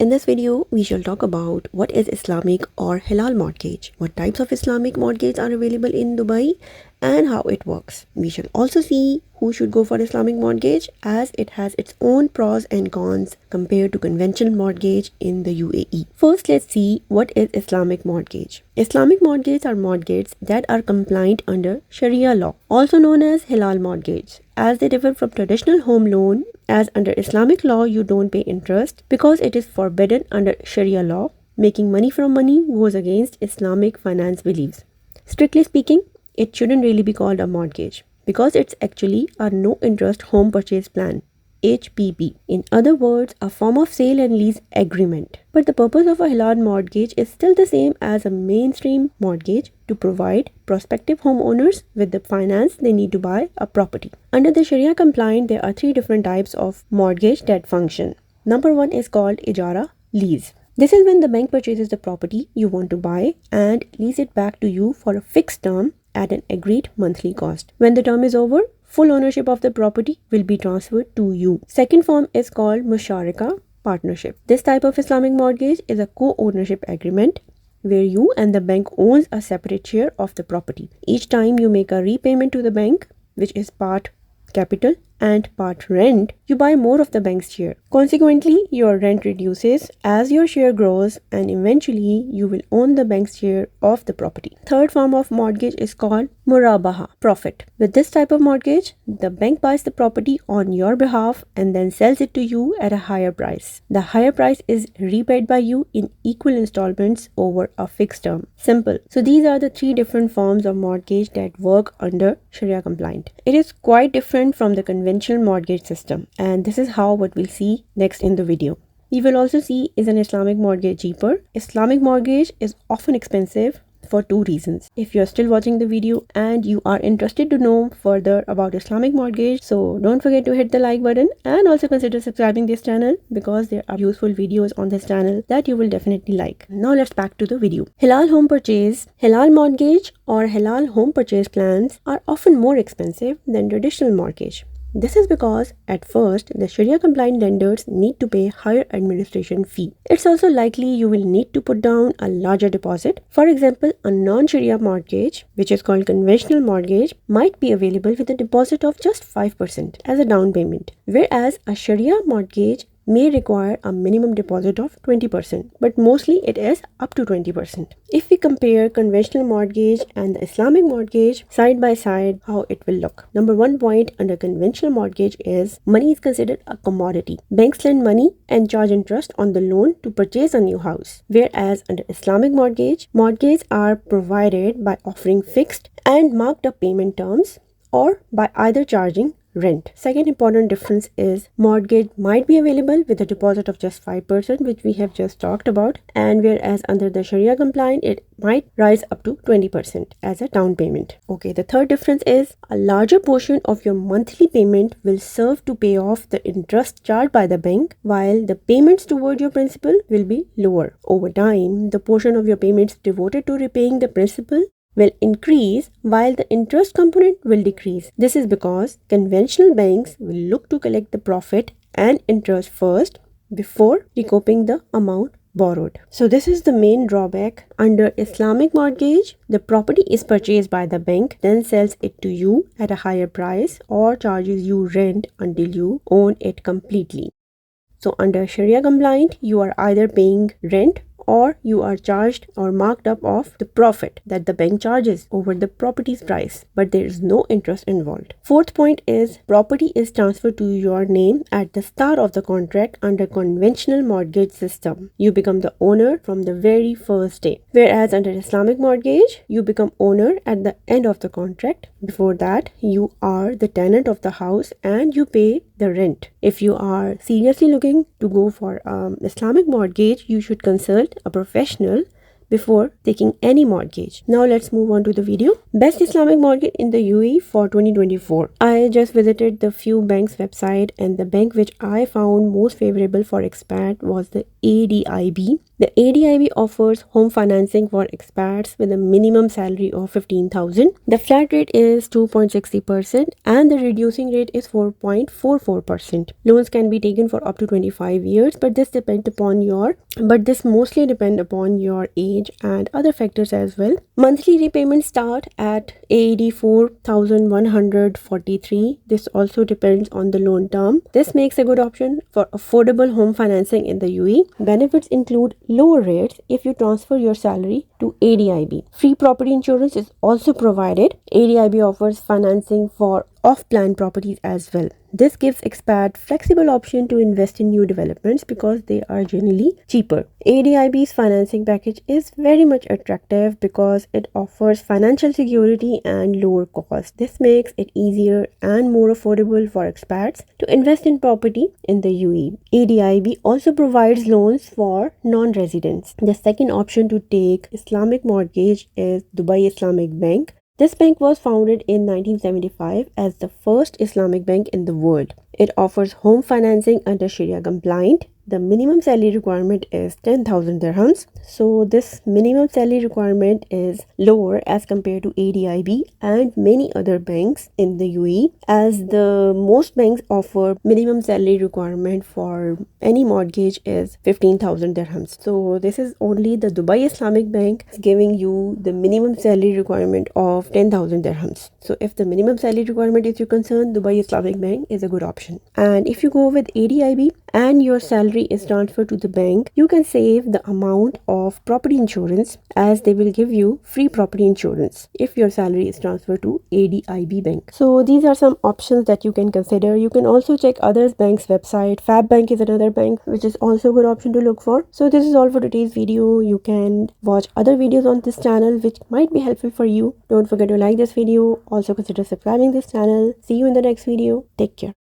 In this video, we shall talk about what is Islamic or Halal mortgage, what types of Islamic mortgage are available in Dubai, and how it works. We shall also see who should go for Islamic mortgage as it has its own pros and cons compared to conventional mortgage in the UAE. First, let's see what is Islamic mortgage. Islamic mortgages are mortgages that are compliant under Sharia law, also known as Halal mortgage, as they differ from traditional home loan, as under Islamic law you don't pay interest because it is forbidden under Sharia law. Making money from money goes against Islamic finance beliefs. Strictly speaking, it shouldn't really be called a mortgage because it's actually a no interest home purchase plan, HPP. In other words, a form of sale and lease agreement. But the purpose of a halal mortgage is still the same as a mainstream mortgage, to provide prospective homeowners with the finance they need to buy a property. Under the Sharia compliant, there are three different types of mortgage that function. Number one is called ijara, lease. This is when the bank purchases the property you want to buy and lease it back to you for a fixed term at an agreed monthly cost. When the term is over, full ownership of the property will be transferred to you. Second form is called musharaka, partnership. This type of Islamic mortgage is a co-ownership agreement where you and the bank owns a separate share of the property. Each time you make a repayment to the bank, which is part capital and part rent, you buy more of the bank's share. Consequently, your rent reduces as your share grows and eventually you will own the bank's share of the property. Third form of mortgage is called murabaha, profit. With this type of mortgage, the bank buys the property on your behalf and then sells it to you at a higher price. The higher price is repaid by you in equal installments over a fixed term. Simple. So these are the three different forms of mortgage that work under Sharia compliant. It is quite different from the conventional mortgage system, and this is how what we'll see next in the video. We will also see, is an Islamic mortgage cheaper? Islamic mortgage is often expensive for two reasons. If you're still watching the video and you are interested to know further about Islamic mortgage, so don't forget to hit the like button and also consider subscribing this channel because there are useful videos on this channel that you will definitely like. Now let's back to the video. Halal home purchase, halal mortgage or halal home purchase plans are often more expensive than traditional mortgage. This is because at first the Sharia compliant lenders need to pay higher administration fee. It's also likely you will need to put down a larger deposit. For example, a non-Sharia mortgage, which is called conventional mortgage, might be available with a deposit of just 5% as a down payment, whereas a Sharia mortgage may require a minimum deposit of 20%, but mostly it is up to 20%. If we compare conventional mortgage and the Islamic mortgage side by side, how it will look. Number one point under conventional mortgage is money is considered a commodity. Banks lend money and charge interest on the loan to purchase a new house, whereas under Islamic mortgage, mortgages are provided by offering fixed and marked up payment terms or by either charging rent. Second important difference is mortgage might be available with a deposit of just 5%, which we have just talked about, and whereas under the Sharia compliant it might rise up to 20% as a down payment. Okay, the third difference is a larger portion of your monthly payment will serve to pay off the interest charged by the bank, while the payments toward your principal will be lower. Over time, the portion of your payments devoted to repaying the principal will increase while the interest component will decrease. This is because conventional banks will look to collect the profit and interest first before recouping the amount borrowed. So this is the main drawback. Under Islamic mortgage, the property is purchased by the bank, then sells it to you at a higher price or charges you rent until you own it completely. So under Sharia compliant, you are either paying rent or you are charged or marked up of the profit that the bank charges over the property's price, but there is no interest involved. Fourth point is property is transferred to your name at the start of the contract under conventional mortgage system. You become the owner from the very first day, whereas under Islamic mortgage, you become owner at the end of the contract. Before that, you are the tenant of the house and you pay the rent. If you are seriously looking to go for Islamic mortgage, you should consult a professional before taking any mortgage. Now let's move on to the video. Best Islamic mortgage in the UAE for 2024. I just visited the few banks website and the bank which I found most favorable for expat was the ADIB. The ADIB offers home financing for expats with a minimum salary of 15,000. The flat rate is 2.60% and the reducing rate is 4.44%. Loans can be taken for up to 25 years, but this mostly depend upon your age and other factors as well. Monthly repayments start at 84,143. This also depends on the loan term. This makes a good option for affordable home financing in the UAE. Benefits include lower rates if you transfer your salary to ADIB. Free property insurance is also provided. ADIB offers financing for off-plan properties as well. This gives expat flexible option to invest in new developments because they are generally cheaper. ADIB's financing package is very much attractive because it offers financial security and lower cost. This makes it easier and more affordable for expats to invest in property in the UAE. ADIB also provides loans for non-residents. The second option to take Islamic mortgage is Dubai Islamic Bank. This bank was founded in 1975 as the first Islamic bank in the world. It offers home financing under Sharia compliant. The minimum salary requirement is 10,000 dirhams. So this minimum salary requirement is lower as compared to ADIB and many other banks in the UAE, as the most banks offer minimum salary requirement for any mortgage is 15,000 dirhams. So this is only the Dubai Islamic Bank giving you the minimum salary requirement of 10,000 dirhams. So if the minimum salary requirement is your concern, Dubai Islamic Bank is a good option. And if you go with ADIB and your salary is transferred to the bank, you can save the amount of property insurance, as they will give you free property insurance if your salary is transferred to ADIB bank. So these are some options that you can consider. You can also check others banks website. Fab Bank is another bank which is also a good option to look for. So this is all for today's video. You can watch other videos on this channel which might be helpful for you. Don't forget to like this video. Also consider subscribing this channel. See you in the next video. Take care.